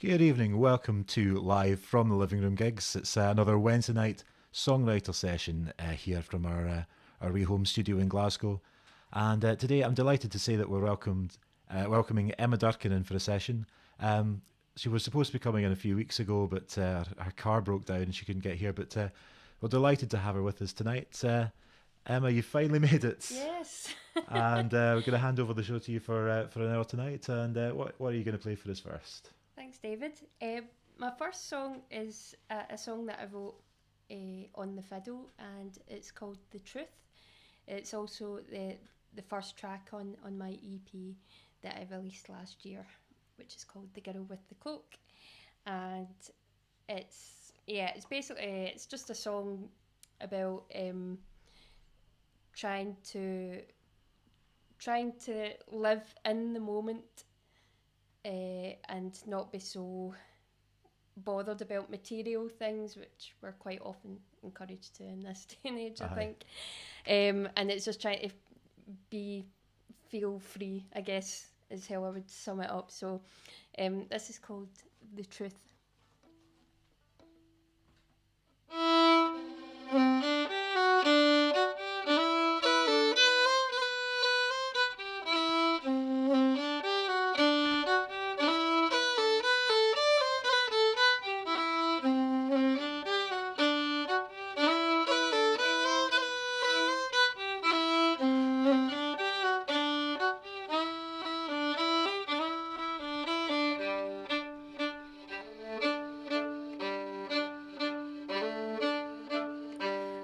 Good evening. Welcome to Live from the Living Room Gigs. It's another Wednesday night songwriter session here from our wee home studio in Glasgow. And today I'm delighted to say that we're welcoming Emma Durkan in for a session. She was supposed to be coming in a few weeks ago, but her car broke down and she couldn't get here. But we're delighted to have her with us tonight. Emma, you finally made it. Yes. And we're going to hand over the show to you for an hour tonight. And what are you going to play for us first? Thanks, David. My first song is a song that I wrote on the fiddle, and it's called "The Truth." It's also the first track on my EP that I released last year, which is called "The Girl with the Cloak," and it's basically it's just a song about trying to live in the moment and not be so bothered about material things, which we're quite often encouraged to in this day and age, I think. And it's just trying to feel free, I guess, is how I would sum it up. So this is called "The Truth."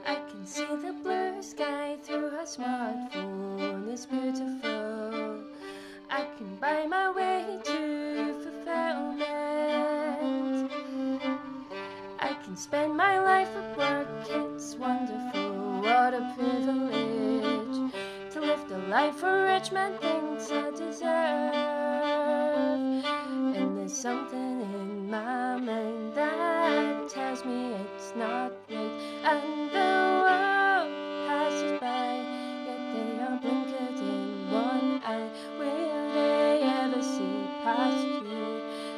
I can see the blue sky through her smartphone, it's beautiful. I can buy my way to fulfillment. I can spend my life at work, it's wonderful, what a privilege to live the life a rich man thinks I deserve. And there's something in my mind that tells me it's not right, and the world passes by, yet they are blinkered in one eye. Will they ever see past you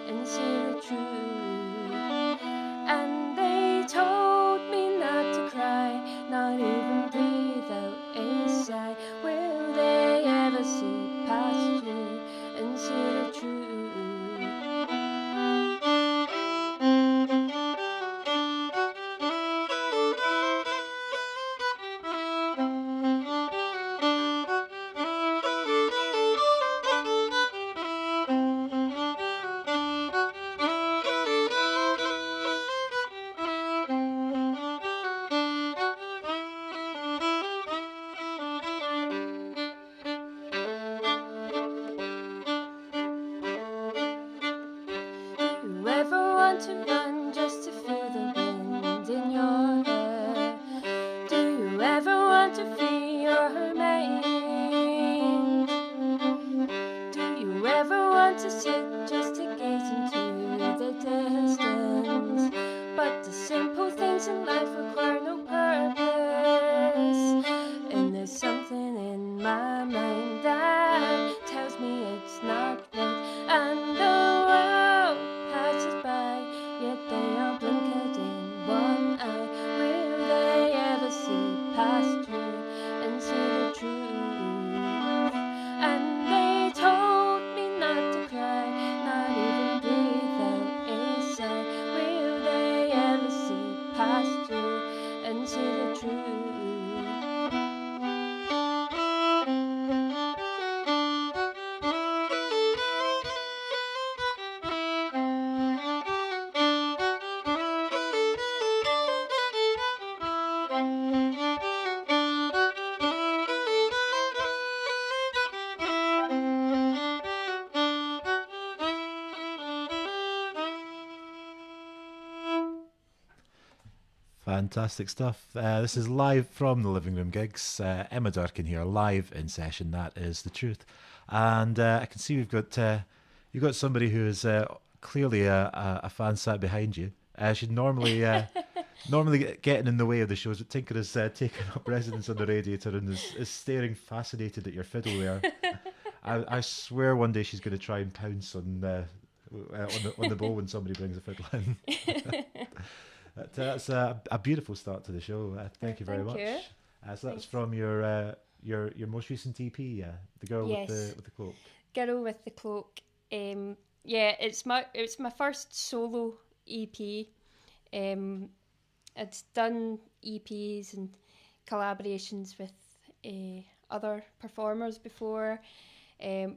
and see the truth? And they told me not to cry, not even breathe out a sigh. Will they ever see past you and see the truth? Do you ever want to run just to feel the wind in your hair? Do you ever want to free your mind? Do you ever want to sit just to gaze into the distance? But the simple things in life require no purpose. And there's something in my mind that tells me it's not right, and the world passes by, yet they are blinkered in one eye. Will they ever see past you and see the truth? And they told me not to cry, not even breathe out a sigh. Will they ever see past you and see the truth? Fantastic stuff. This is live from the Living Room Gigs. Emma Durkin here, live in session. That is the truth. And I can see you've got somebody who is clearly a fan sat behind you. She'd normally getting in the way of the shows, but Tinker has taken up residence on the radiator and is staring fascinated at your fiddle there. I swear one day she's going to try and pounce on the bowl when somebody brings a fiddle in. That's a beautiful start to the show. Thank you very Thank much. you. So that's from your most recent EP, the girl Yes. with the cloak. Girl with the Cloak. Yeah, it's my first solo EP. I'd done EPs and collaborations with other performers before,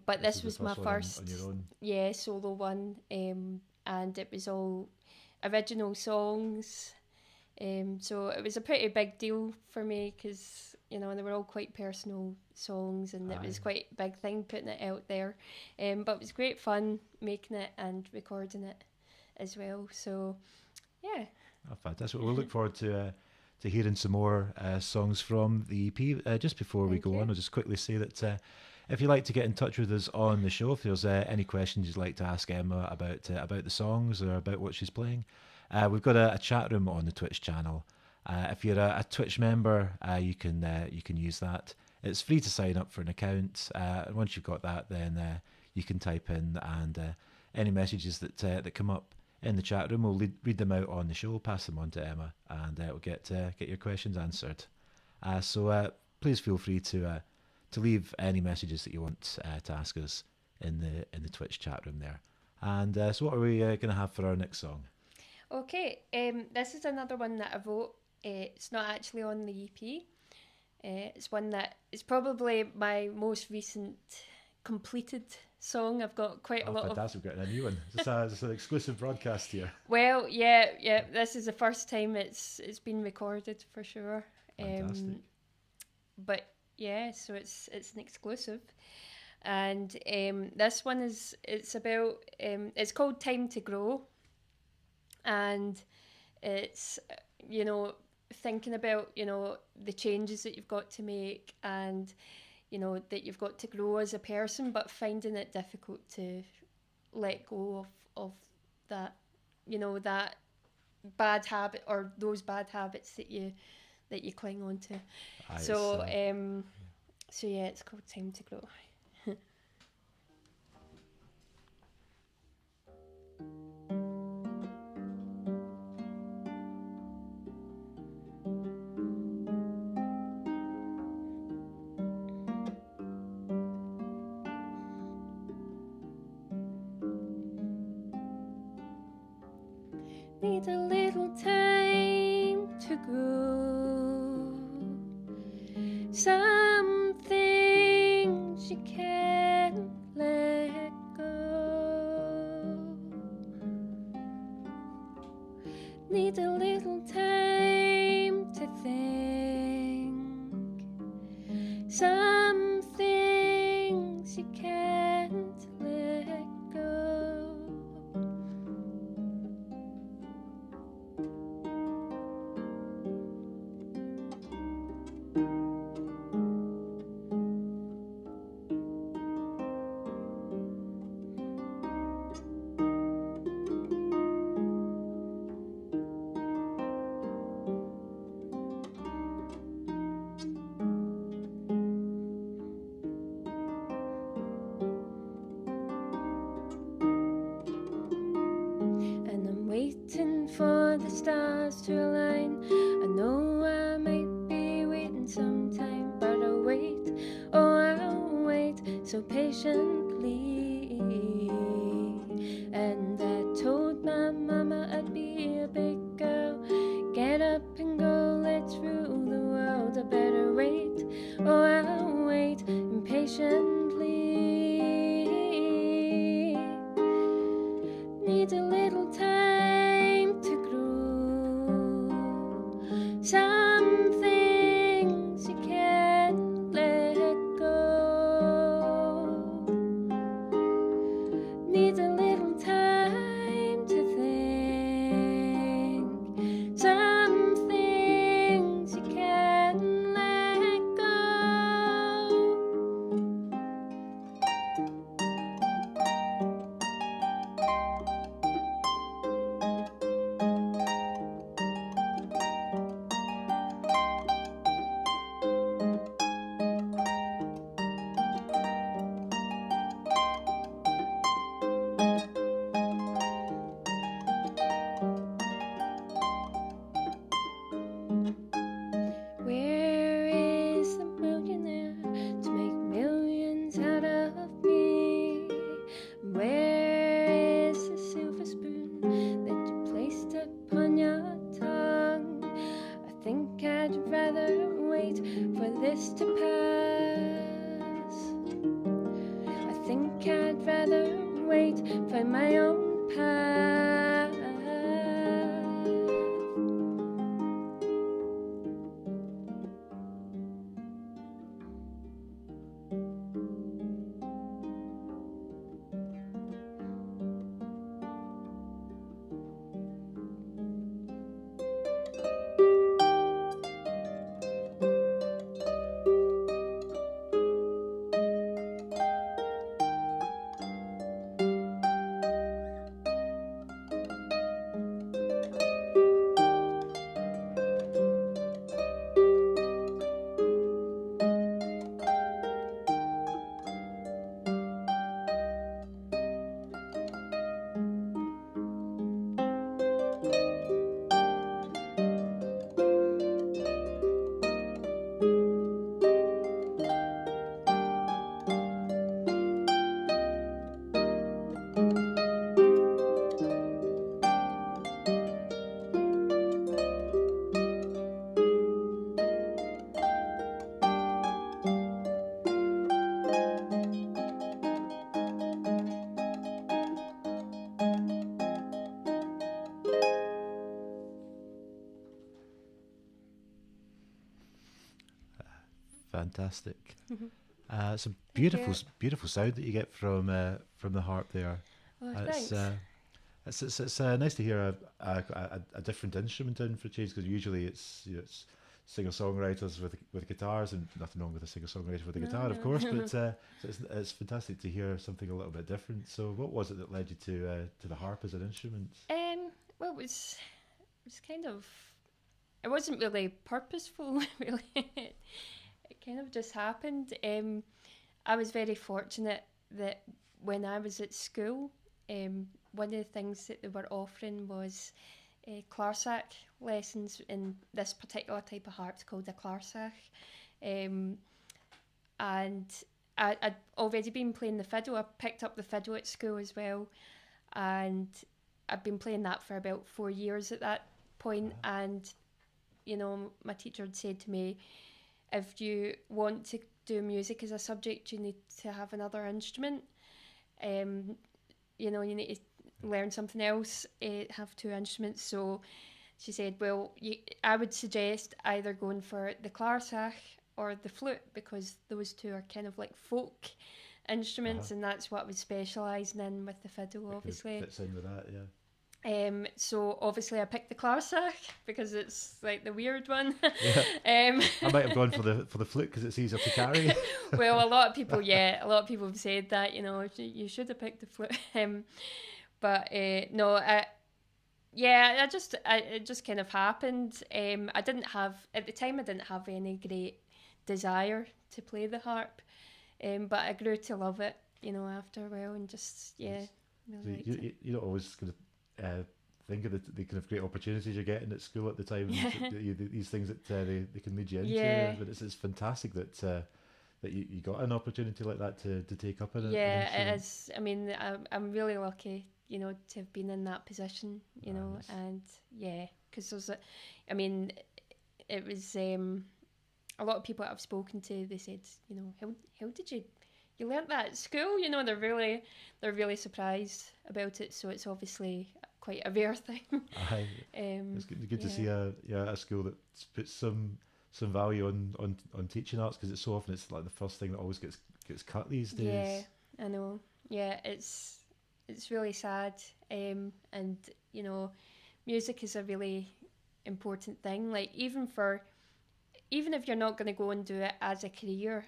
but this was the my one first on your own. yeah, solo one, and it was all original songs. So it was a pretty big deal for me because, you know, they were all quite personal songs, and it was quite a big thing putting it out there. But it was great fun making it and recording it as well. So yeah. Oh, fantastic. We'll look forward to hearing some more songs from the EP. Just before we Thank go you. on, I'll just quickly say that if you'd like to get in touch with us on the show, if there's any questions you'd like to ask Emma about the songs or about what she's playing, we've got a chat room on the Twitch channel. If you're a Twitch member, you can use that. It's free to sign up for an account. And once you've got that, then you can type in, and any messages that come up in the chat room, we'll read them out on the show, pass them on to Emma, and we'll get your questions answered. So please feel free to leave any messages that you want to ask us in the Twitch chat room there. And so what are we going to have for our next song? Okay, this is another one that I wrote. It's not actually on the EP. It's one that is probably my most recent completed song. I've got quite a lot fantastic. We've got a new one. It's an exclusive broadcast here. Well, yeah. This is the first time it's been recorded for sure. Fantastic. But yeah, so it's an exclusive, and this one it's about it's called Time to Grow, and it's, you know, thinking about, you know, the changes that you've got to make, and, you know, that you've got to grow as a person, but finding it difficult to let go of that, you know, that bad habit or those bad habits that you cling on to. So yeah, it's called Time to Grow. Need a little time to grow. Some things you can't let go. Need a little time to think. Some things you can't let go. And I'm waiting for the stars to align. I know I might be waiting some time, but I'll wait, oh I'll wait so patiently. And I told my mama I'd be a big girl, get up and go, let's rule the world. I better wait, oh I'll wait impatiently. Need a little time to grow. Some things you can't let go. Need a little time to think. Some things you can't let go. can't rather wait, find my own path. Fantastic. It's a Thank beautiful, you. beautiful sound that you get from the harp there. Oh, It's thanks. it's nice to hear a different instrument in for a change, because usually it's, you know, it's singer songwriters with guitars, and nothing wrong with a singer songwriter with a No, guitar, of no. course. But so it's fantastic to hear something a little bit different. So what was it that led you to the harp as an instrument? Well, it was kind of, it wasn't really purposeful, really. It kind of just happened. I was very fortunate that when I was at school, one of the things that they were offering was clarsach lessons in this particular type of harp called a clarsach. Um, and I'd already been playing the fiddle. I picked up the fiddle at school as well, and I've been playing that for about 4 years at that point. And you know, my teacher had said to me, if you want to do music as a subject, you need to have another instrument. Um, you know, you need to learn something else, have two instruments. So she said, well, I would suggest either going for the clarsach or the flute, because those two are kind of like folk Uh-huh. instruments, and that's what I was specialising in with the fiddle, It kind of obviously. fits in with that, yeah. So obviously I picked the clarsach because it's like the weird one. Yeah, um, I might have gone for the flute because it's easier to carry. well, a lot of people, yeah, a lot of people have said that, you know, you should have picked the flute. But no, yeah, it just kind of happened. I didn't have at the time. I didn't have any great desire to play the harp, but I grew to love it, you know, after a while, and just yeah, So really liked it. you don't always kind of think of the kind of great opportunities you're getting at school at the time, Yeah, and these things that they can lead you into. yeah, But it's fantastic that that you got an opportunity like that to take up an yeah. It instrument. is. I mean, I'm really lucky, you know, to have been in that position, you know, Nice. and yeah, because there's a, I mean, it was a lot of people that I've spoken to. They said, you know, how did you learnt that at school? You know, they're really surprised about it. So it's obviously quite a rare thing. I um, It's good to yeah, see a school that puts some value on teaching arts, because it's so often it's like the first thing that always gets cut these yeah, days. I know. Yeah, it's really sad. And you know, music is a really important thing. Like even if you're not going to go and do it as a career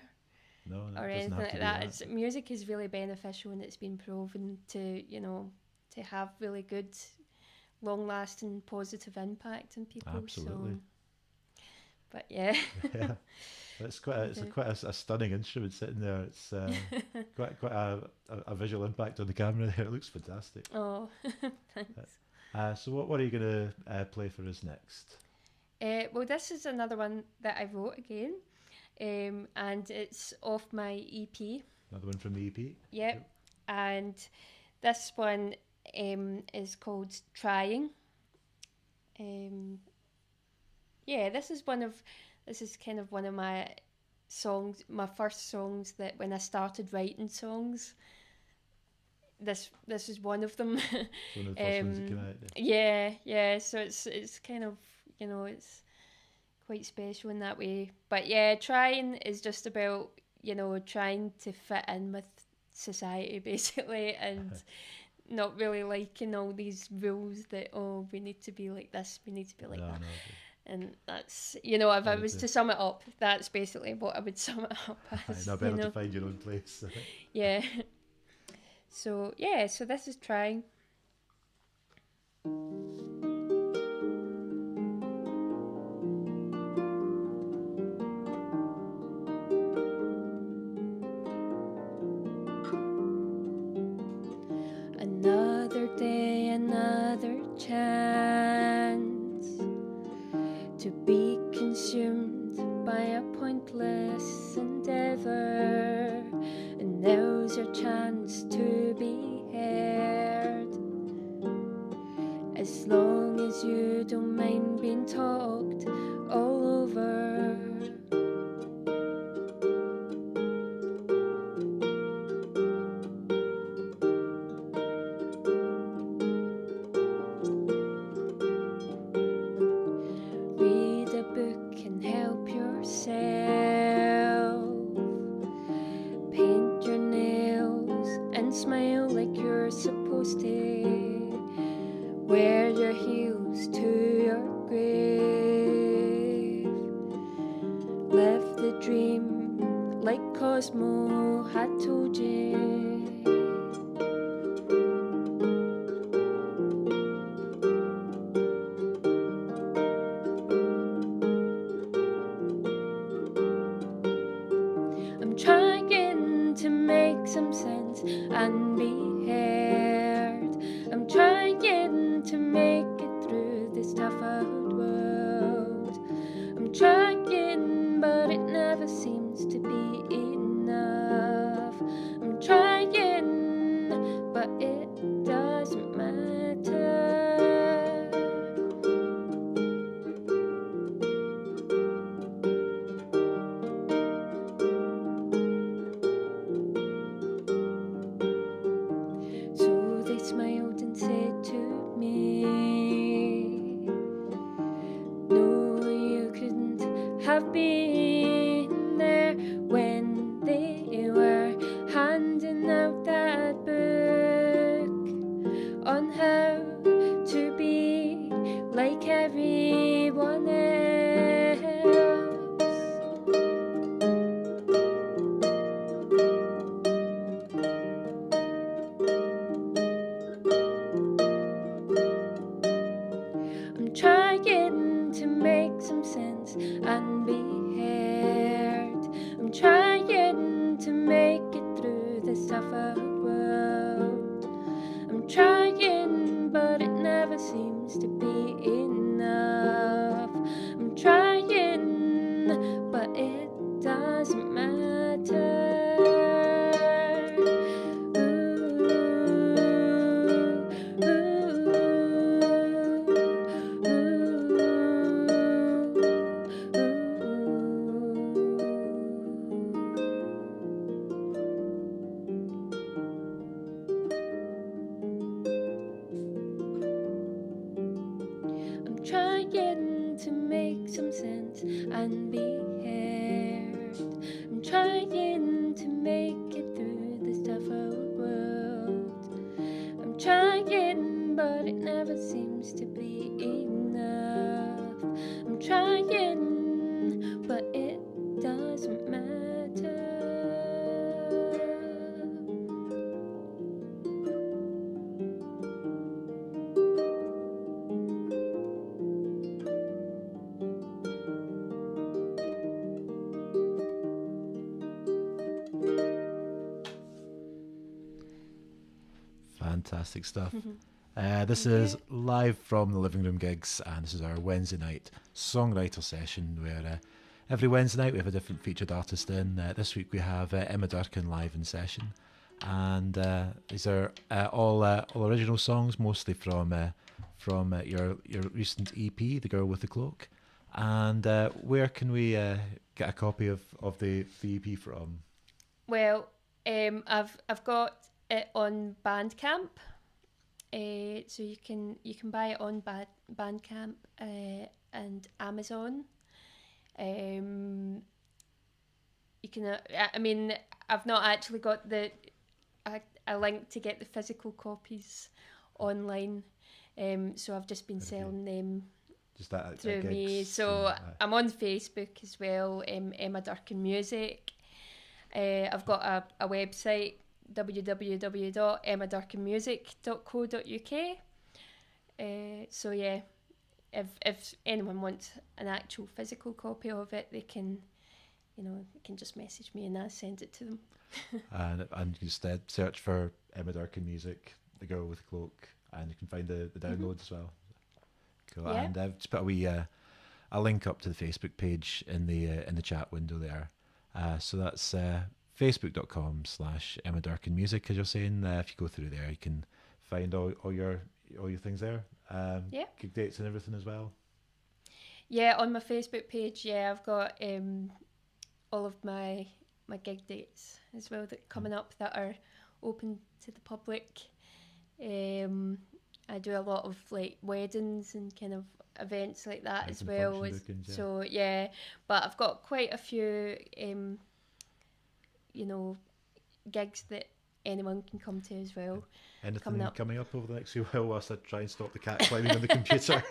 No, or it doesn't anything have to like be that, that. it's music is really beneficial, and it's been proven to, you know, to have really good, long lasting positive impact on people. Absolutely. So but yeah. Yeah, it's quite a stunning instrument sitting there. It's quite a visual impact on the camera there. It looks fantastic. Oh, thanks. So what are you going to play for us next? Well, this is another one that I wrote again, and it's off my EP. Another one from the EP. Yep. Yep. And this one is called Trying. Um, yeah, this is kind of one of my songs, my first songs that when I started writing songs. this is one of them. One of the first ones that came out. Yeah. So it's kind of, it's quite special in that way. But yeah, trying is just about, trying to fit in with society basically, and not really liking all these rules that, oh, we need to be like this, we need to be like that. No. And that's, if I was to sum it up, that's basically what I would sum it up as. Now better to find your own place. Yeah. So this is trying. Another day, another chance to be consumed by a pointless endeavour, and now's your chance to be heard. As long as you don't mind being talked all over. Read a book and help yourself. Paint your nails and smile like you're supposed to. Wear your heels to your grave. Live the dream like Cosmo had told you. I'm trying to make some sense and be heard. I'm trying to make it through this tough old world. I'm trying, but it never seems to be enough. I'm trying, but it doesn't matter. So they smiled and said to me, no, you couldn't have been there when they were handing out that book on how to be like everyone else. I'm trying to make some sense and be heard. I'm trying to make it through this tough old world. I'm trying, but it never seems to be enough. I'm trying, but it doesn't matter. I'm trying to make some sense and be heard. I'm trying to make it through this tough old world. I'm trying, but it never seems to be enough. I'm trying, but it doesn't matter. Fantastic stuff. This is live from the Living Room gigs, and this is our Wednesday night songwriter session where every Wednesday night we have a different featured artist in. This week we have Emma Durkan live in session, and these are all original songs, mostly from your recent EP, The Girl with the Cloak. And where can we get a copy of the EP from? Well, I've got it on Bandcamp. So you can buy it on Bandcamp and Amazon. You can. I mean, I've not actually got a link to get the physical copies online. So I've just been selling them Just that through gigs me. So and, I'm on Facebook as well, Emma Durkan Music. I've got a website, www.emmadurkanmusic.co.uk. So yeah, if anyone wants an actual physical copy of it, they can just message me and I'll send it to them. and you just search for Emma Durkan Music, the girl with the cloak, and you can find the download as well. Cool. Yeah. And I've just put a link up to the Facebook page in the chat window there. So that's facebook.com/Emma Durkan Music, as you're saying. If you go through there, you can find all your things there. Yeah. Gig dates and everything as well. Yeah, on my Facebook page, I've got all of my gig dates as well that coming up that are open to the public. I do a lot of like weddings and kind of events like that as well. Bookings, yeah. So yeah, but I've got quite a few, gigs that anyone can come to as well. Anything coming up over the next few while whilst I try and stop the cat climbing on the computer?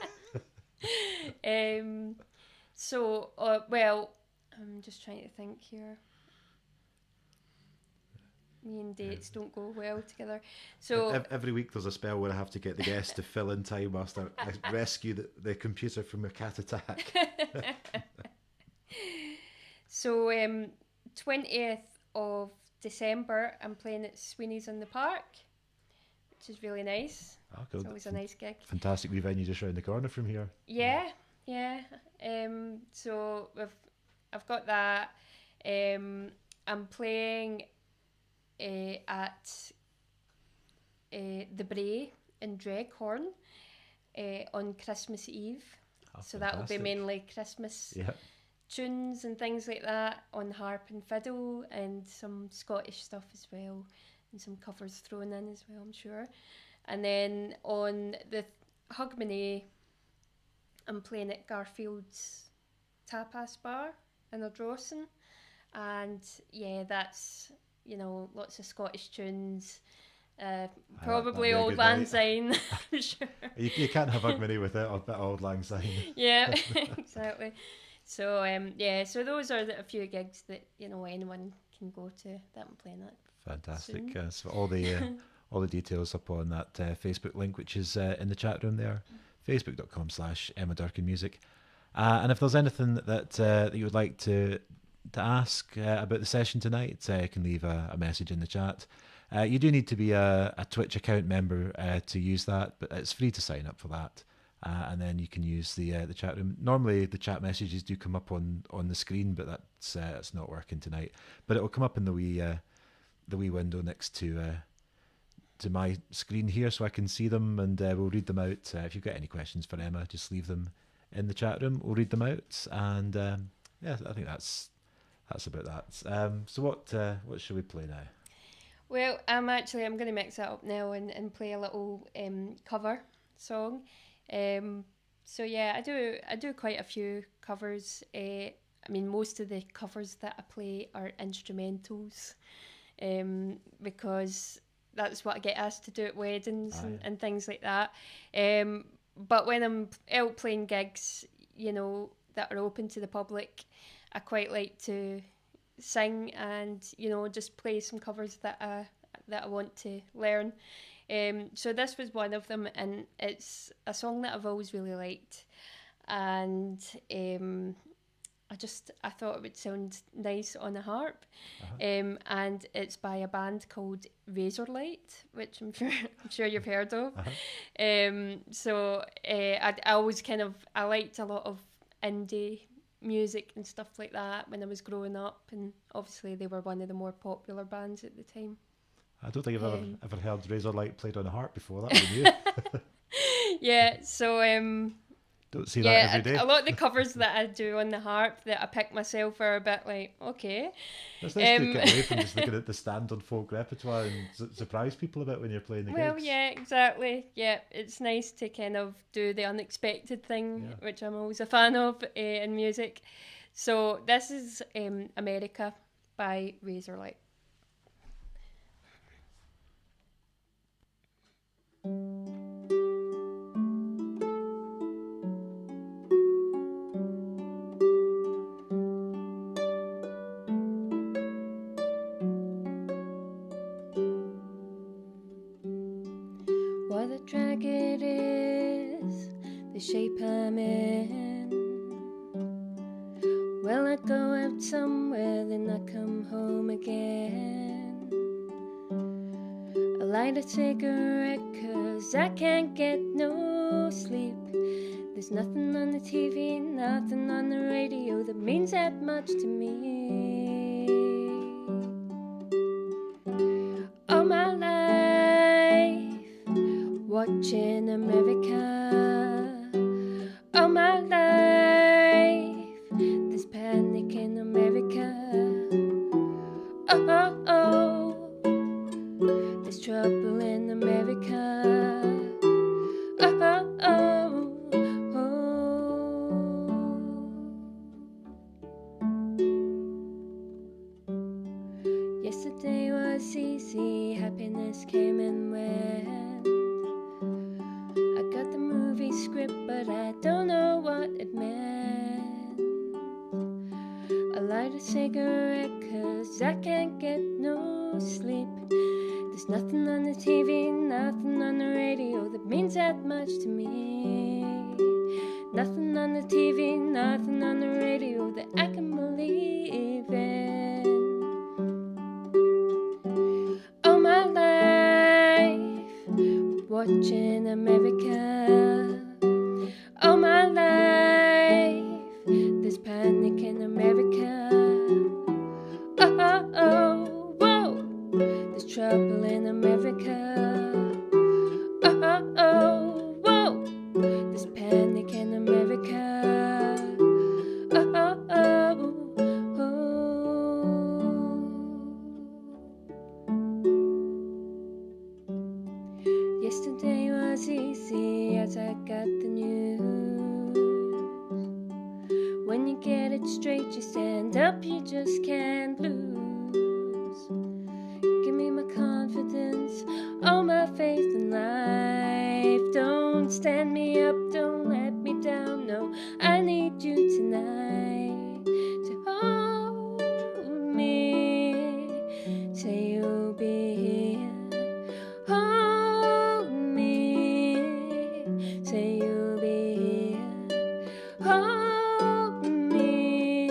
Well, I'm just trying to think here. Me and dates don't go well together. So every week there's a spell where I have to get the guests to fill in time whilst I rescue the computer from a cat attack. So 20th of December, I'm playing at Sweeney's in the Park, which is really nice. Oh, cool. It's always a nice gig. Fantastic wee venue just round the corner from here. Yeah. So I've got that. I'm playing at the Bray in Dreghorn on Christmas Eve. Oh, so that will be mainly Christmas tunes and things like that on harp and fiddle, and some Scottish stuff as well, and some covers thrown in as well, I'm sure. And then on the Hogmanay, I'm playing at Garfield's Tapas Bar in Ardrossan, and that's lots of Scottish tunes, probably Old Lang Syne. I'm sure you can't have Hogmanay without a bit of Old Lang Syne. Yeah, exactly. So so those are a few gigs that anyone can go to that I'm playing at. Fantastic. So all the details up on that Facebook link, which is in the chat room there, facebook.com/Emma Durkan Music. And if there's anything that you would like to ask about the session tonight, you can leave a message in the chat. You do need to be a Twitch account member to use that, but it's free to sign up for that. And then you can use the chat room. Normally the chat messages do come up on the screen, but that's not working tonight. But it will come up in the wee window next to my screen here, so I can see them, and we'll read them out. If you've got any questions for Emma, just leave them in the chat room. We'll read them out, and I think that's about that. So what should we play now? Well, I'm going to mix that up now and play a little cover song. So yeah, I do quite a few covers. I mean, most of the covers that I play are instrumentals, because that's what I get asked to do at weddings and things like that. But when I'm out playing gigs, that are open to the public, I quite like to sing and just play some covers that I want to learn. So this was one of them, and it's a song that I've always really liked, and I thought it would sound nice on a harp. And it's by a band called Razorlight, which I'm sure you've heard of. So I always I liked a lot of indie music and stuff like that when I was growing up, and obviously they were one of the more popular bands at the time. I don't think I've ever heard Razorlight played on a harp before. That would be new. Yeah, so Don't see that Yeah, every day. a lot of the covers that I do on the harp that I pick myself are a bit like, okay. It's nice to Um, get away from just looking at the standard folk repertoire and surprise people a bit when you're playing the well, gigs. yeah, exactly. Yeah, it's nice to kind of do the unexpected thing, Yeah. which I'm always a fan of in music. So this is America by Razorlight. What a drag it is, the shape I'm in. Well, I go out somewhere, then I come home again. I light a cigarette 'cause I can't get no sleep. There's nothing on the TV, nothing on the radio that means that much to me. All my life, watching America. All my life, there's panic in America. Oh, oh, oh, there's trouble in America. Oh, oh, oh, oh. Yesterday was easy, happiness came and went. I got the movie script, but I don't know what it meant. I light a cigarette 'cause I can't get no sleep. There's nothing on the TV, nothing on the radio that means that much to me. Nothing on the TV, nothing on the radio that I can believe in. All my life, watching America. All my life, there's panic in America. Oh, oh, oh, whoa, there's trouble in America. Oh, oh, oh, whoa, there's panic in America. Oh, oh, oh, oh. Yesterday was easy as I got the news. When you get it straight, you stand up, you just can't lose. Give me my confidence, all my faith in life. Don't stand me up, don't let me down, no, I need you tonight to hold me. Say you'll be here, hold me. Say you'll be here, hold me.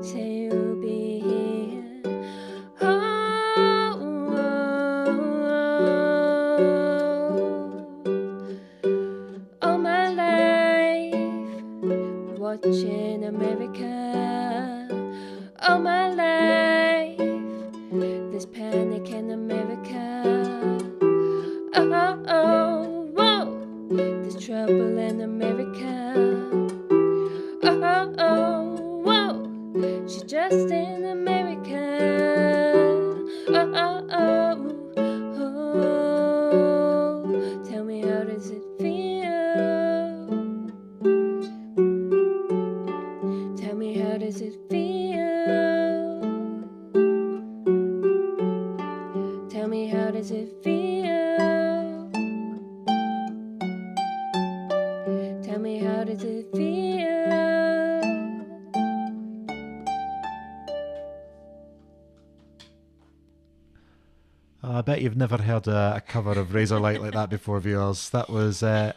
Say you'll be here, oh, all my life, watching America. All my life, there's panic in America. Oh, oh, oh, whoa, there's trouble in America. Oh, oh, oh, whoa, she's just in America. Oh, oh, oh, oh, tell me, how does it feel? Tell me, how does it feel? Tell me, how does it feel? Tell me, how does it feel? I bet you've never heard a cover of Razorlight like that before, viewers. That was Emma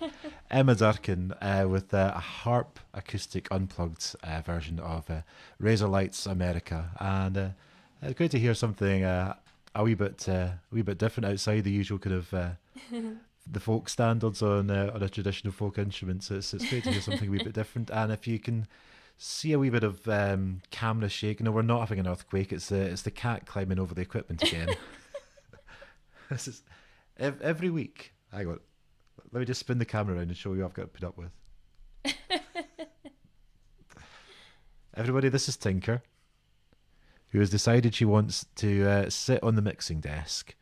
Durkan with a harp acoustic unplugged version of Razorlight's America, and it's great to hear something a wee bit different outside the usual kind of the folk standards on a traditional folk instrument. So it's great to hear something a wee bit different, and if you can see a wee bit of camera shake. No, we're not having an earthquake. It's the cat climbing over the equipment again. This is every week. Hang on, let me just spin the camera around and show you what I've got to put up with. Everybody, this is Tinker, who has decided she wants to sit on the mixing desk.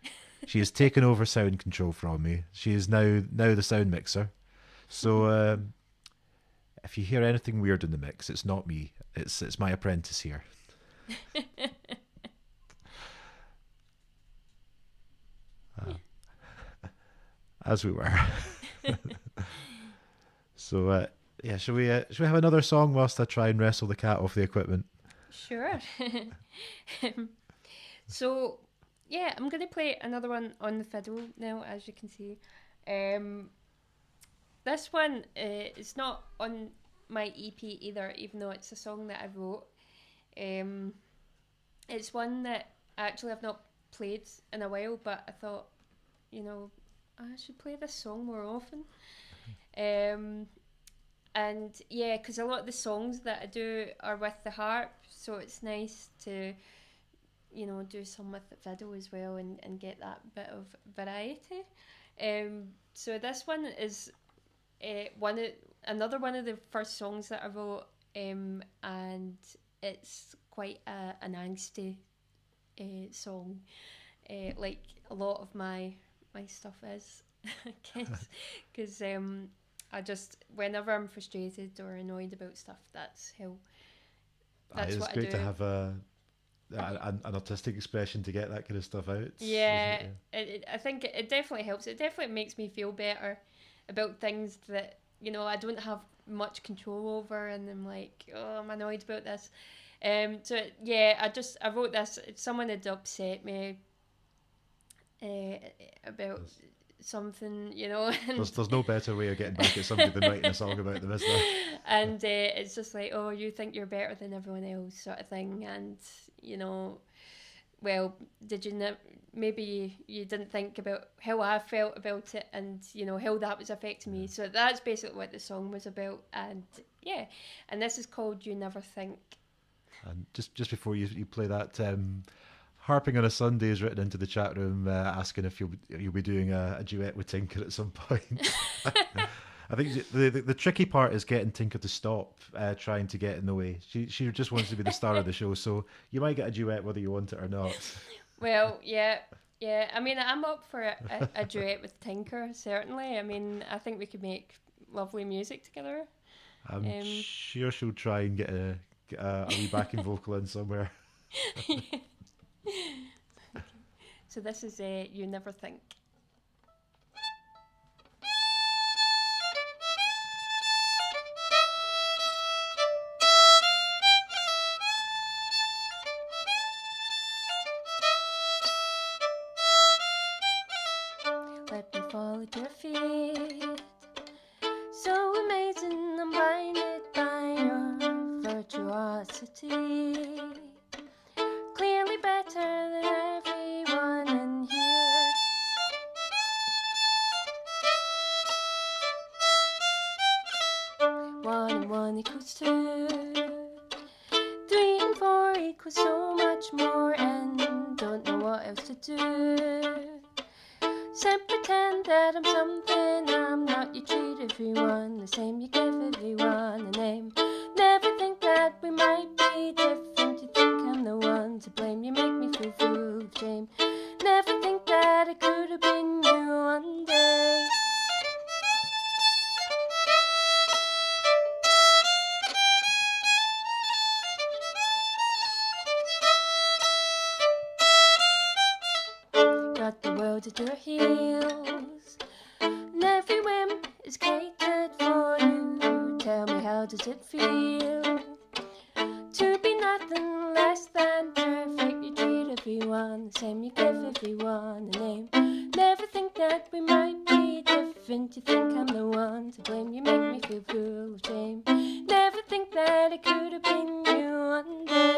She has taken over sound control from me. She is now the sound mixer. So if you hear anything weird in the mix, it's not me. It's my apprentice here. As we were. So yeah, should we have another song whilst I try and wrestle the cat off the equipment? Sure. So, yeah, I'm going to play another one on the fiddle now, as you can see. This one is not on my EP either, even though it's a song that I wrote. It's one that actually I've not played in a while, but I thought, I should play this song more often. And yeah, because a lot of the songs that I do are with the harp, so it's nice to, do some with the fiddle as well and get that bit of variety. So this one is another one of the first songs that I wrote, and it's quite an angsty song, like a lot of my stuff is, I guess, because I just, whenever I'm frustrated or annoyed about stuff, that's what I do. It's great to have an artistic expression to get that kind of stuff out. Yeah, I think it definitely helps. It definitely makes me feel better about things that, I don't have much control over, and I'm like, oh, I'm annoyed about this. So yeah, I wrote this. Someone had upset me about something, There's no better way of getting back at somebody than writing a song about them, is there? And it's just like, oh, you think you're better than everyone else, sort of thing. And well, did you maybe you didn't think about how I felt about it, and how that was affecting me. So that's basically what the song was about. And yeah, and this is called "You Never Think." And just before you play that, Harping on a Sunday is written into the chat room, asking if you'll be doing a duet with Tinker at some point. I think the tricky part is getting Tinker to stop trying to get in the way. She just wants to be the star of the show, so you might get a duet whether you want it or not. Well, yeah. I mean, I'm up for a duet with Tinker, certainly. I mean, I think we could make lovely music together. I'm sure she'll try and get a wee backing vocal in somewhere. So this is You Never Think. Let me fall at your feet. So amazing, I'm blinded by your virtuosity. Clearly better than everyone in here. One and one equals 2. 3 and 4 equals so much more, and don't know what else to do. Except pretend that I'm something I'm not. You treat everyone the same, you give everyone a name. Never think that we might be different. You think I'm the one to blame. You make me feel full of shame. Never think that it could have been you one day. Got the world at your heels, and every whim is catered for you. Tell me, how does it feel to be nothing less than perfect? You treat everyone the same, you give everyone a name. Never think that we might be different. You think I'm the one to blame. You make me feel full of shame. Never think that it could have been you one day.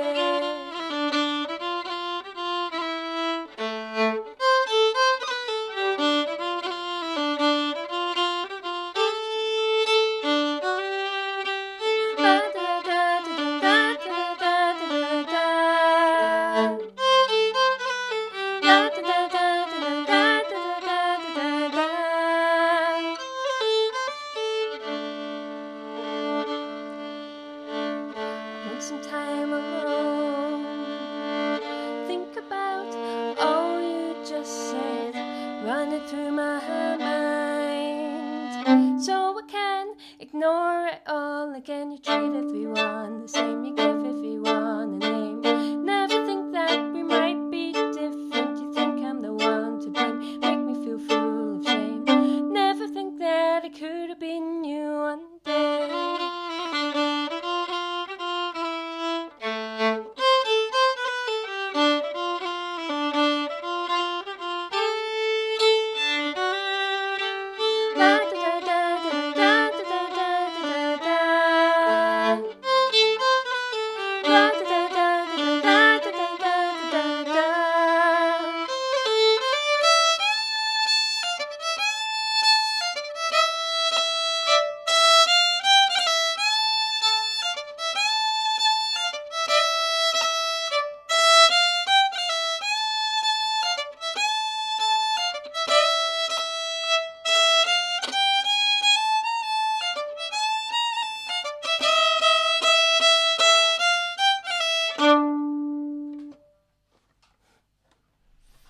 Some running through my mind. So I can ignore it all again. You treat everyone the same, you give everyone a name. Never think that we might be different. You think I'm the one to blame, make me feel full of shame. Never think that it could have been you one day.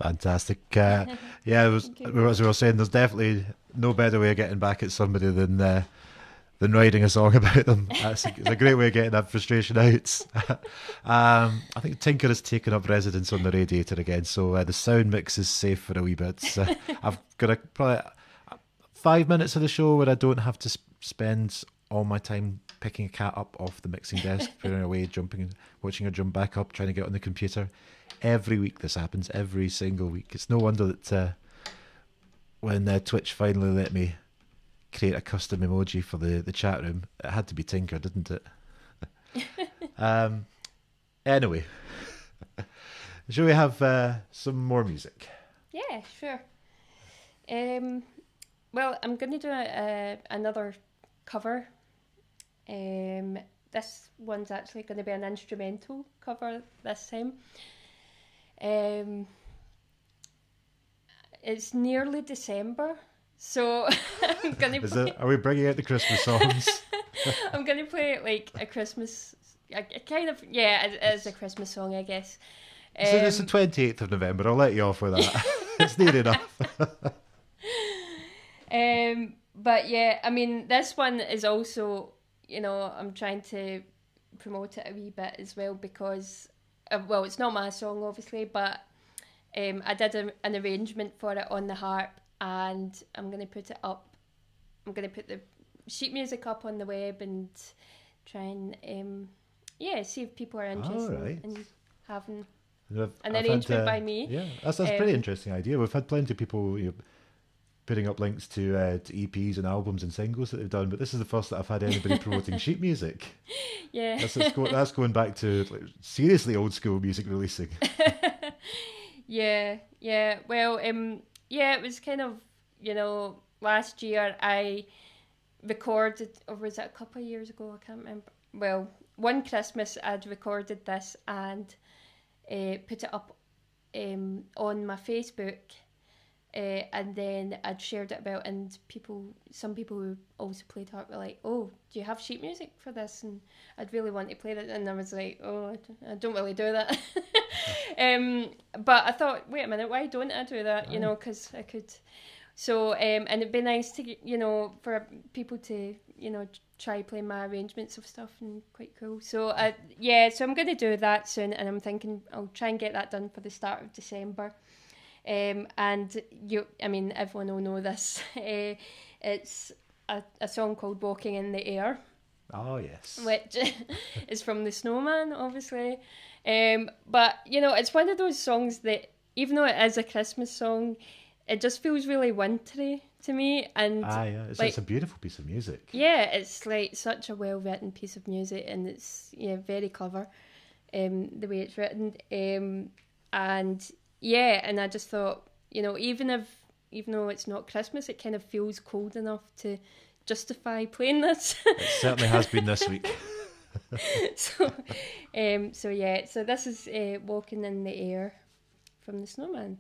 Fantastic. Yeah, as we were saying, there's definitely no better way of getting back at somebody than writing a song about them. It's a great way of getting that frustration out. I think Tinker has taken up residence on the radiator again, so the sound mix is safe for a wee bit. So I've got probably 5 minutes of the show where I don't have to spend all my time picking a cat up off the mixing desk, putting her away, jumping, watching her jump back up, trying to get on the computer. Every week this happens, every single week. It's no wonder that when Twitch finally let me create a custom emoji for the chat room, it had to be Tinker, didn't it? Anyway, shall we have some more music? Yeah, sure. Well, I'm going to do another cover. This one's actually going to be an instrumental cover this time. It's nearly December, so I'm going to Are we bringing out the Christmas songs? I'm going to play it like a Christmas, a kind of, yeah, it is a Christmas song, I guess. So it's the 28th of November, I'll let you off with that. It's near enough. But yeah, I mean, this one is also, you know, I'm trying to promote it a wee bit as well because, well, it's not my song, obviously, but I did an arrangement for it on the harp, and I'm going to put it up. I'm going to put the sheet music up on the web and try and, see if people are interested in having an arrangement by me. Yeah, that's a pretty interesting idea. We've had plenty of people putting up links to EPs and albums and singles that they've done, but this is the first that I've had anybody promoting sheet music. Yeah, that's going back to seriously old school music releasing. Yeah. Well, it was kind of, last year I recorded, or was it a couple of years ago? I can't remember. Well, one Christmas I'd recorded this and put it up on my Facebook. And then I'd shared it about, and some people who also played harp were like, "Oh, do you have sheet music for this?" And I'd really want to play that, and I was like, "Oh, I don't really do that." But I thought, wait a minute, why don't I do that? Right. Because I could. So, and it'd be nice to, for people to, try playing my arrangements of stuff, and quite cool. So, so I'm going to do that soon, and I'm thinking I'll try and get that done for the start of December. And everyone will know this. It's a song called "Walking in the Air." Oh yes. Which is from The Snowman, obviously. But it's one of those songs that, even though it is a Christmas song, it just feels really wintry to me. And yeah, it's a beautiful piece of music. Yeah, it's like such a well written piece of music, and it's very clever, the way it's written. And I just thought, even though it's not Christmas, it kind of feels cold enough to justify playing this. It certainly has been this week. So this is "Walking in the Air" from The Snowman.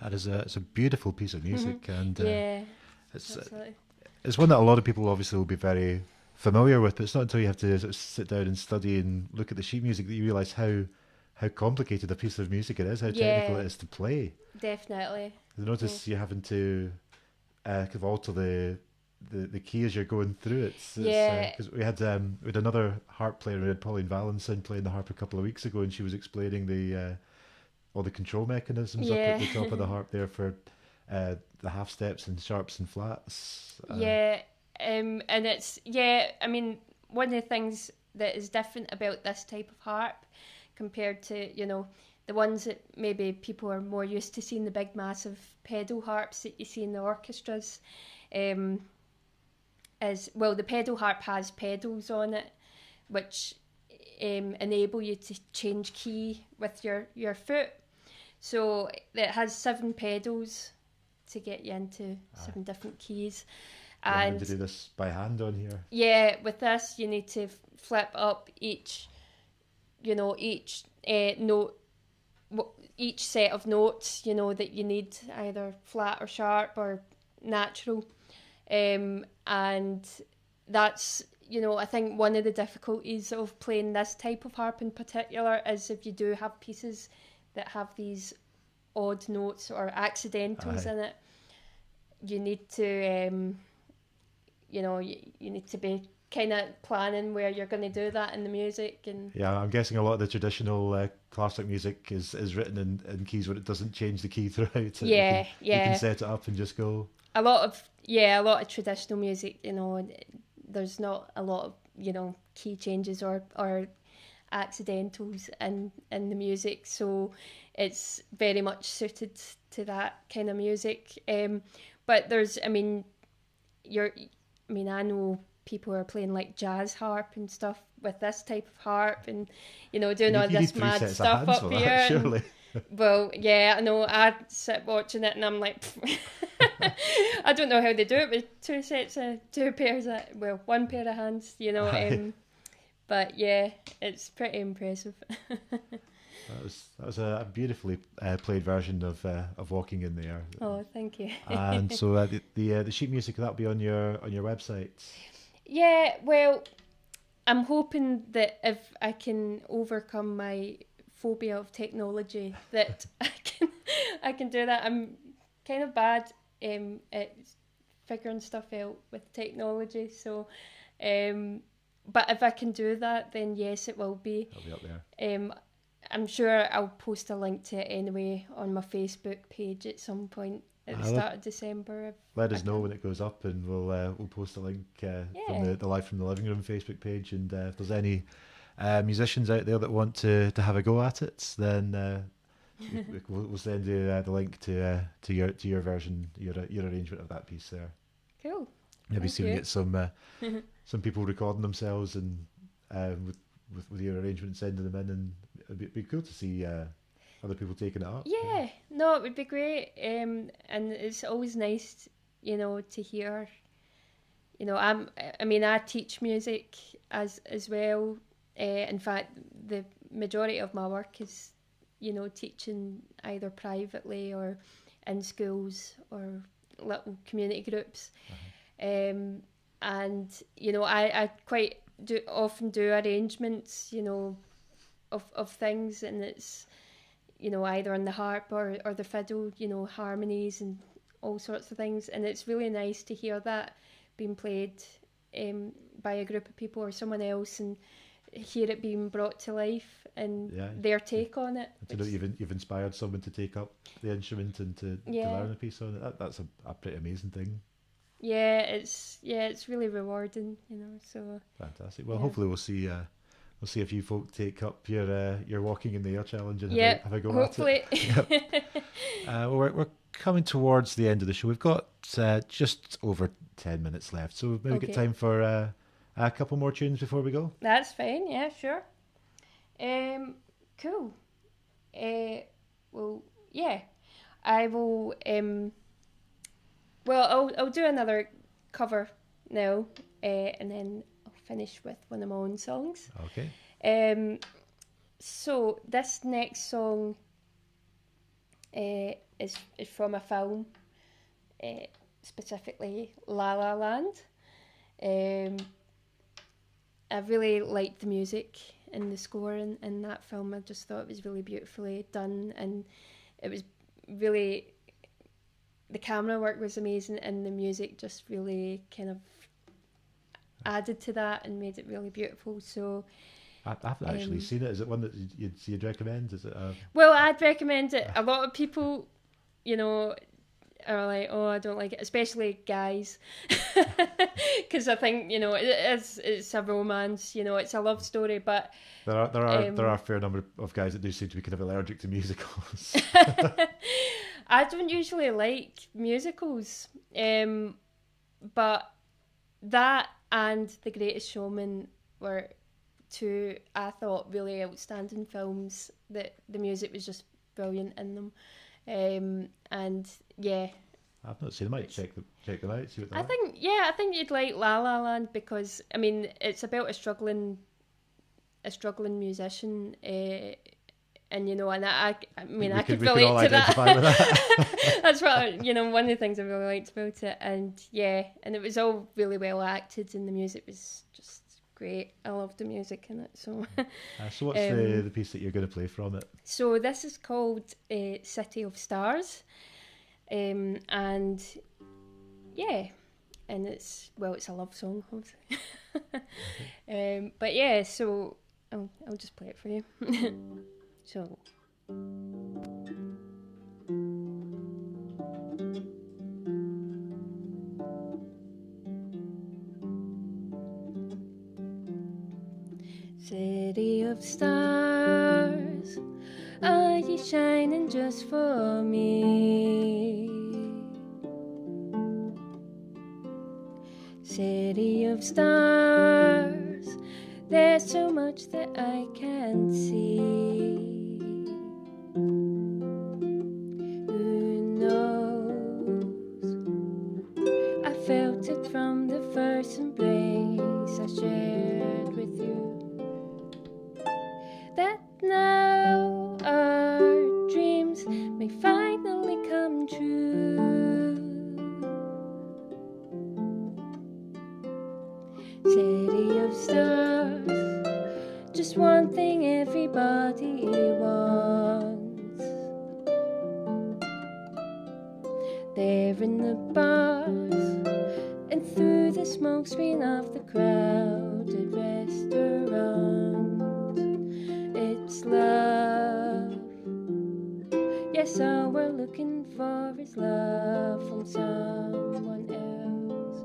That is it's a beautiful piece of music, and Yeah, it's absolutely. it's one that a lot of people obviously will be very familiar with. But it's not until you have to sort of sit down and study and look at the sheet music that you realise how complicated a piece of music it is, how technical Yeah, it is to play. definitely. I Yeah. notice you having to kind of alter the key as you're going through it. It's Yeah, because we had another harp player, we had Pauline Valenson playing the harp a couple of weeks ago, and she was explaining the all the control mechanisms up at yeah, the top of the harp there for the half steps and sharps and flats. yeah. And it's, yeah, I mean, one of the things that is different about this type of harp compared to, the ones that maybe people are more used to seeing, the big massive pedal harps that you see in the orchestras, um, is, well, the pedal harp has pedals on it, which enable you to change key with your foot. So it has 7 pedals to get you into 7 different keys. You're having to And do this by hand on here. yeah, with this you need to flip up each, each note, each set of notes, that you need, either flat or sharp or natural. And that's, I think one of the difficulties of playing this type of harp in particular is if you do have pieces that have these odd notes or accidentals Aye. in it, you need to, you need to be kind of planning where you're going to do that in the music. And Yeah, I'm guessing a lot of the traditional classic music is written in keys where it doesn't change the key throughout. yeah, You can yeah, set it up and just go. a lot of traditional music, there's not a lot of, key changes or accidentals in the music, so it's very much suited to that kind of music. But there's, I know people are playing like jazz harp and stuff with this type of harp, and doing all You need this three mad sets of stuff hands up for here. that, And surely. well, yeah, I know. I sit watching it and I'm like, I don't know how they do it with one pair of hands, Aye. But yeah, it's pretty impressive. That was a beautifully played version of Walking in the Air. Oh, thank you. And so the sheet music that'll be on your website. Yeah, well, I'm hoping that if I can overcome my phobia of technology, that I can do that. I'm kind of bad at figuring stuff out with technology, so but if I can do that, then yes, it will be. That'll be up there. I'm sure I'll post a link to it anyway on my Facebook page at some point at the start of December. Let us know when it goes up, and we'll post a link from the Live from the Living Room Facebook page. And if there's any musicians out there that want to have a go at it, then we'll send you the link to your version, your arrangement of that piece there. Cool. Maybe see if we get some people recording themselves and with your arrangement, sending them in, and it'd be cool to see other people taking it up. Yeah, no, it would be great, and it's always nice, to hear. I teach music as well. In fact, the majority of my work is, teaching either privately or in schools or little community groups. And I quite often do arrangements, of things, and it's, either on the harp or the fiddle, harmonies and all sorts of things, and it's really nice to hear that being played by a group of people or someone else, and hear it being brought to life and their take on it. To know you've inspired someone to take up the instrument and to learn a piece on it. That's a pretty amazing thing. Yeah, it's really rewarding, So fantastic. Well, hopefully we'll see a few folk take up your walking in the air challenge and have a go hopefully. At it. We're coming towards the end of the show. We've got just over 10 minutes left, so we've maybe got time for a couple more tunes before we go. That's fine. Yeah, sure. Cool. I will. I'll do another cover now, and then I'll finish with one of my own songs. Okay. So this next song is from a film, specifically La La Land. I really liked the music and the score in that film. I just thought it was really beautifully done, and it was really, the camera work was amazing, and the music just really kind of added to that and made it really beautiful. So I haven't actually seen it. Is it one that you'd recommend? Is it? Well, I'd recommend it. A lot of people, are like, oh, I don't like it, especially guys, because I think it's a romance, it's a love story, but there are a fair number of guys that do seem to be kind of allergic to musicals. I don't usually like musicals, but that and The Greatest Showman were two, I thought, really outstanding films that the music was just brilliant in them. And yeah, I've not seen them. I might check them out. See what they're I think you'd like La La Land, because it's about a struggling musician, and I could relate to that. With that. That's what one of the things I really liked about it, and it was all really well acted, and the music was just great. I loved the music in it. So, so what's the piece that you're going to play from it? So this is called City of Stars, and it's a love song, obviously. But yeah, so I'll just play it for you. So. City of stars, are you shining just for me? City of stars, there's so much that I can't see. Who knows? I felt it from the first embrace I shared with you. That now our dreams may finally come true. City of stars, just one thing everybody wants. There in the bars and through the smoke screen of the crowded restaurant, it's love. guess all we're looking for is love from someone else.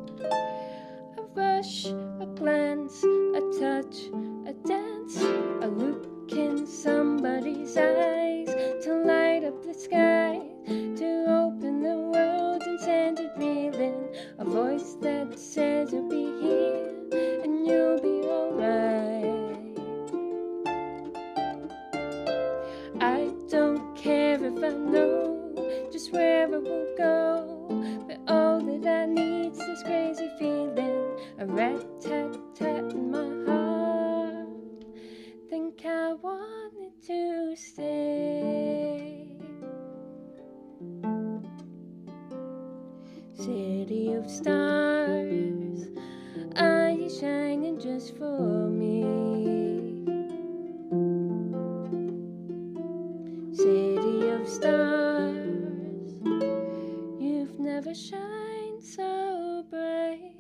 A rush, a glance, a touch, a dance, a look in somebody's eyes to light up the sky, to open the world and send it reeling. A voice that says you'll be here and you'll be alright. I don't care if I know just where I will go, but all that I need's this crazy feeling, a rat-tat-tat in my heart. Think I wanted to stay. City of stars, are you shining just for me? City of stars, you've never shined so brightly.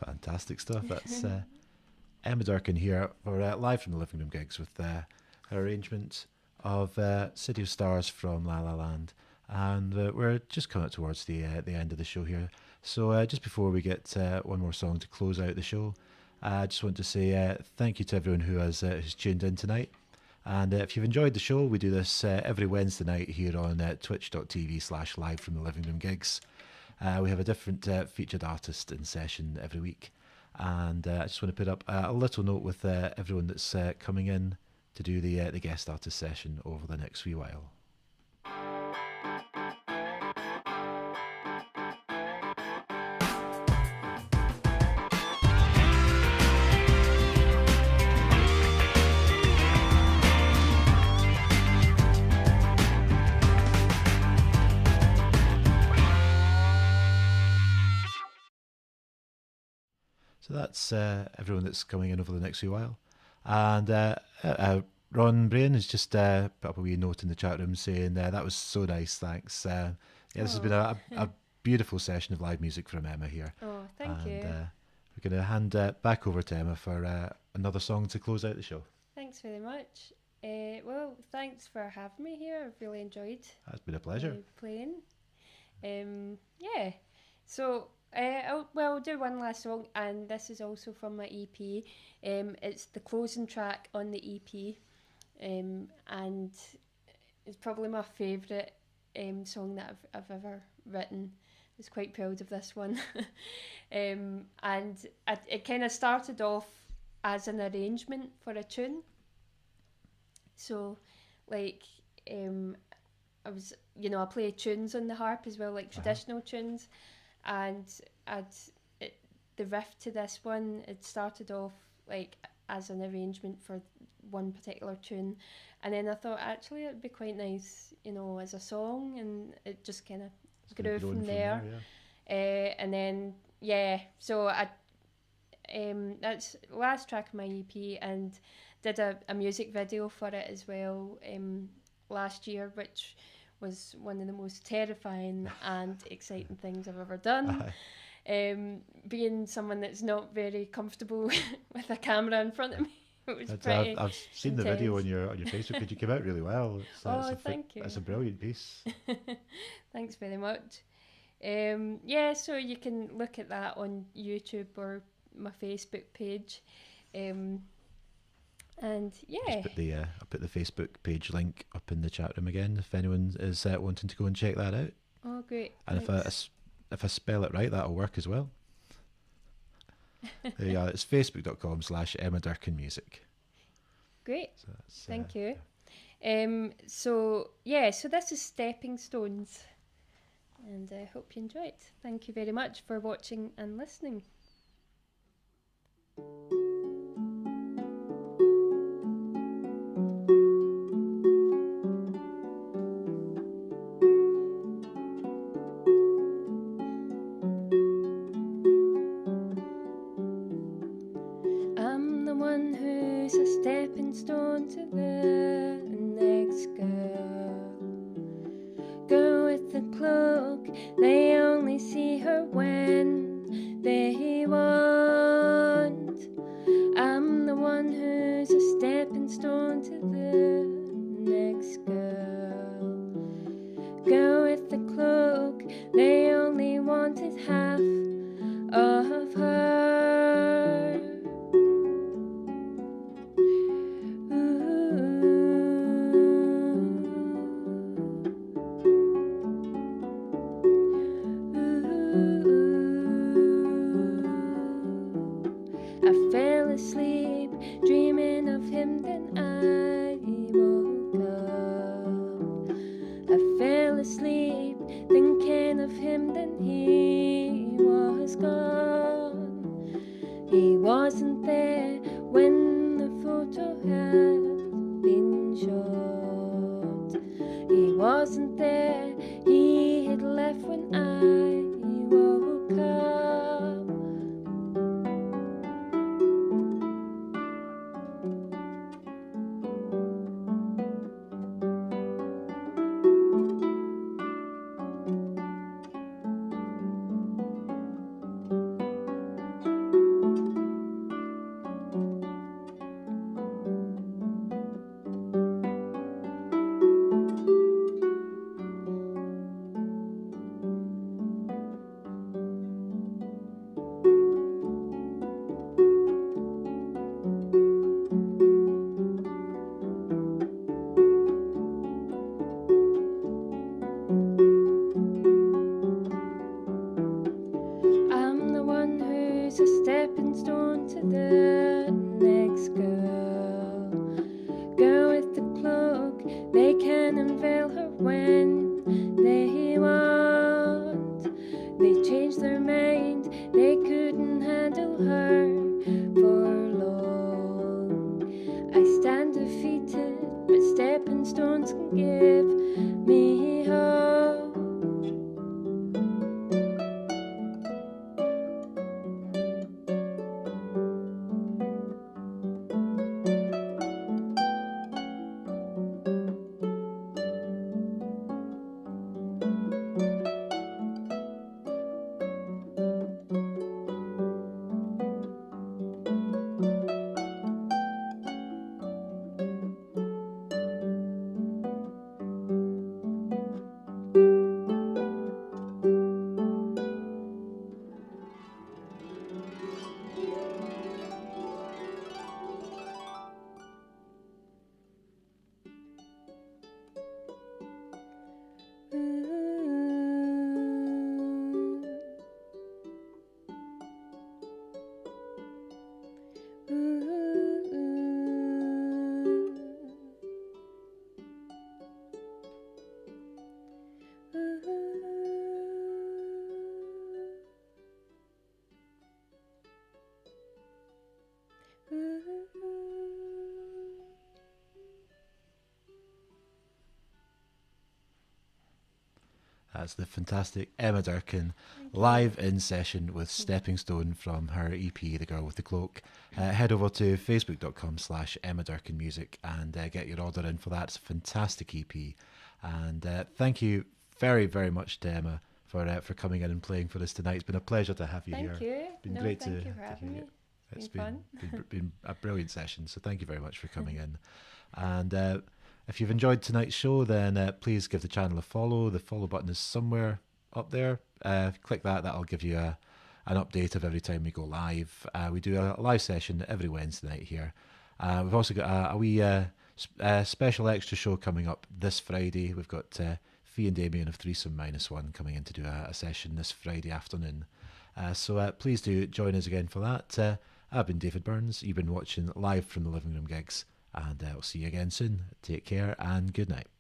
Fantastic stuff. That's Emma Durkan here for live from the Living Room gigs with her arrangement of City of Stars from La La Land. And we're just coming up towards the end of the show here. So just before we get one more song to close out the show, I just want to say thank you to everyone who has who's tuned in tonight. And if you've enjoyed the show, we do this every Wednesday night here on twitch.tv/live from the Living Room gigs. We have a different featured artist in session every week. And I just want to put up a little note with everyone that's coming in to do the guest artist session over the next wee while. So that's everyone that's coming in over the next wee while. And Ron Brain has just put up a wee note in the chat room saying that was so nice, thanks. Yeah, this has been a beautiful session of live music from Emma here. Oh, thank you. We're going to hand back over to Emma for another song to close out the show. Thanks very much. Well, thanks for having me here. I've really enjoyed. It's been a pleasure. Playing. Yeah. So I'll do one last song, and this is also from my EP. It's the closing track on the EP, and it's probably my favourite song that I've ever written. I was quite proud of this one. And it kind of started off as an arrangement for a tune. So, like, I was, I play tunes on the harp as well, like traditional tunes, and the riff to this one, it started off like as an arrangement for one particular tune, and then I thought actually it'd be quite nice, as a song, and it just kind of grew from there. And then so that's the last track of my EP, and did a music video for it as well last year, which was one of the most terrifying and exciting things I've ever done. Being someone that's not very comfortable with a camera in front of me, it was pretty I've seen the video on your Facebook page. You came out really well. Thank you. It's a brilliant piece. Thanks very much. So you can look at that on YouTube or my Facebook page. And I'll put the Facebook page link up in the chat room again if anyone is wanting to go and check that out. Oh, great! And if I spell it right, that'll work as well. There you are. It's facebook.com/Emma Durkan Music. Great. So thank you. So this is Stepping Stones, and I hope you enjoy it. Thank you very much for watching and listening. I'm the one who's a stepping stone to the next girl. Girl with the cloak, they only see her when they walk. I'm the one who's a stepping stone to the next girl. Girl with the cloak, they only wanted half of her. I fell asleep dreaming of him, then I woke up. I fell asleep thinking of him, then he was gone. He wasn't there when the photo had been shot. He wasn't there, he had left when I woke up. I'm the one who's a stepping stone to the next girl. Girl with the cloak, they can unveil her when they want. They change their mind, they couldn't handle her for long. I stand defeated, but stepping stones can give me hope. That's the fantastic Emma Durkan live in session with Stepping Stone from her EP, The Girl with the Cloak. Head over to facebook.com/Emma Durkan Music and get your order in for that. It's a fantastic EP. And thank you very, very much to Emma for coming in and playing for us tonight. It's been a pleasure to have you here. Thank you. It's been great thank to you for having hear me. you. It's been fun. been a brilliant session, so thank you very much for coming in. And if you've enjoyed tonight's show, then please give the channel a follow. The follow button is somewhere up there. Click that. That'll give you an update of every time we go live. We do a live session every Wednesday night here. We've also got a wee special extra show coming up this Friday. We've got Fee and Damien of Threesome Minus One coming in to do a session this Friday afternoon. So please do join us again for that. I've been David Burns. You've been watching live from the Living Room gigs, and we'll see you again soon. Take care and good night.